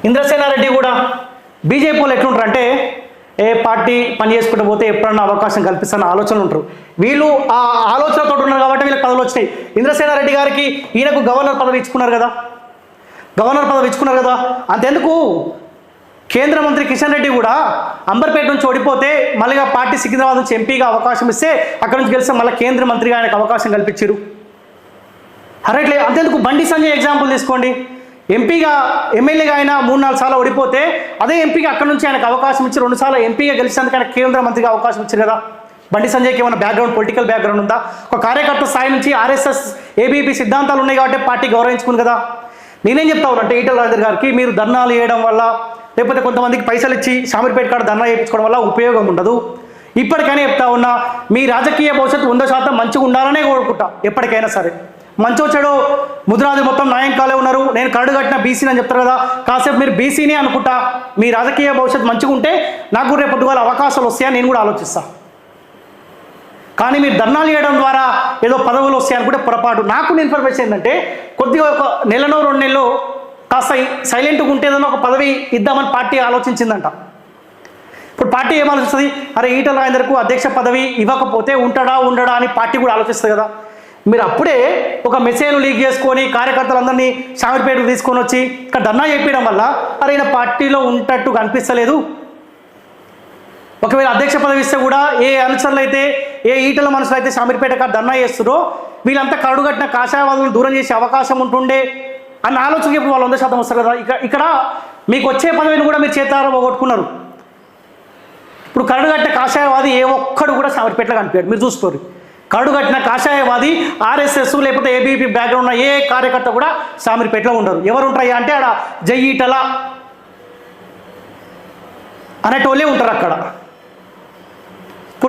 ఇంద్రసేనారెడ్డి కూడా బీజేపీ వాళ్ళు ఎట్లుంటారు అంటే ఏ పార్టీ పని చేసుకుంటూ పోతే ఎప్పుడన్నా అవకాశం కల్పిస్తారన్న ఆలోచనలు ఉంటారు. వీళ్ళు ఆ ఆలోచనతో ఉన్నారు కాబట్టి వీళ్ళకి పదవులు వచ్చినాయి. ఇంద్రసేనారెడ్డి గారికి ఈయనకు గవర్నర్ పదవి ఇచ్చుకున్నారు కదా. అంతెందుకు కేంద్ర మంత్రి కిషన్ రెడ్డి కూడా అంబర్పేట నుంచి ఓడిపోతే మళ్ళీ పార్టీ సికింద్రాబాద్ నుంచి ఎంపీగా అవకాశం ఇస్తే అక్కడ నుంచి గెలిస్తే మళ్ళీ కేంద్ర మంత్రిగా ఆయనకు అవకాశం కల్పించారు. అరట్లే అంతెందుకు బండి సంజయ్ ఎగ్జాంపుల్ తీసుకోండి. ఎంపీగా ఎమ్మెల్యేగా ఆయన 3-4 సార్లు ఓడిపోతే అదే ఎంపీగా అక్కడ నుంచి ఆయనకు అవకాశం ఇచ్చి 2 సార్లు ఎంపీగా గెలిచినందుకు ఆయన కేంద్ర మంత్రిగా అవకాశం ఇచ్చారు కదా. బండి సంజయ్కి ఏమైనా బ్యాక్గ్రౌండ్ పొలిటికల్ బ్యాక్గ్రౌండ్ ఉందా? ఒక కార్యకర్త స్థాయి నుంచి ఆర్ఎస్ఎస్ ఏబీపీ సిద్ధాంతాలు ఉన్నాయి కాబట్టి పార్టీ గౌరవించుకుంది కదా. నేనేం చెప్తా ఉన్నానంటే ఈటల రాజేందర్ గారికి మీరు ధర్నాలు చేయడం వల్ల లేకపోతే కొంతమందికి పైసలు ఇచ్చి షామీర్పేట కాడ ధర్నా చేయించుకోవడం వల్ల ఉపయోగం ఉండదు. ఇప్పటికైనా చెప్తా ఉన్నా మీ రాజకీయ భవిష్యత్తు 100% మంచిగా ఉండాలనే కోరుకుంటా. ఎప్పటికైనా సరే మంచి వచ్చాడు ముద్రాజు మొత్తం న్యాయంకాలే ఉన్నారు, నేను కరడు కట్టిన బీసీని అని చెప్తారు కదా. కాసేపు మీరు బీసీని అనుకుంటా మీ రాజకీయ భవిష్యత్తు మంచిగా ఉంటే నాకు రేపు పొద్దుగాల అవకాశాలు వస్తాయని నేను కూడా ఆలోచిస్తాను. కానీ మీరు ధర్నాలు చేయడం ద్వారా ఏదో పదవులు వస్తాయి అనుకుంటే పొరపాటు. నాకు ఇన్ఫర్మేషన్ ఏంటంటే కొద్దిగా ఒక 1 నెలనో 2 నెలలు కాస్త సైలెంట్గా ఉంటేదన్నా ఒక పదవి ఇద్దామని పార్టీ ఆలోచించిందంట. ఇప్పుడు పార్టీ ఏం ఆలోచిస్తుంది? అరే ఈటల రాజేందర్కు అధ్యక్ష పదవి ఇవ్వకపోతే ఉండడా అని పార్టీ కూడా ఆలోచిస్తుంది కదా. మీరు అప్పుడే ఒక మెసేజ్లు లీక్ చేసుకొని కార్యకర్తలందరినీ షామీర్పేటకు తీసుకొని వచ్చి ఇక్కడ ధర్నా చేయించడం వల్ల అరే ఈయన పార్టీలో ఉంటట్టు కనిపిస్తలేదు. ఒకవేళ అధ్యక్ష పదవి ఇస్తే కూడా ఏ అనుచరులు అయితే ఏ ఈటల మనుషులు అయితే షామీర్పేట కాడ ధర్నా చేస్తారో వీళ్ళంతా కరడుగట్టిన కాషాయవాదులు దూరం చేసే అవకాశం ఉంటుండే అన్న ఆలోచనకి ఇప్పుడు వాళ్ళు 100% వస్తారు కదా. ఇక్కడ మీకు వచ్చే పదవిని కూడా మీరు చేతారా పోగొట్టుకున్నారు. ఇప్పుడు కరడుగట్టిన కాషాయవాది ఏ ఒక్కడు కూడా షామీర్పేటలో కనిపించాడు. మీరు చూసుకోరు. కరడుగట్టిన కాషాయవాది ఆర్ఎస్ఎస్ లేకపోతే ఏబీపీ బ్యాక్గ్రౌండ్ ఉన్న ఏ కార్యకర్త కూడా షామీర్పేటలో ఉండరు. ఎవరు ఉంటాయి అంటే ఆడ జై ఈటల అనేటోళ్ళే ఉంటారు అక్కడ.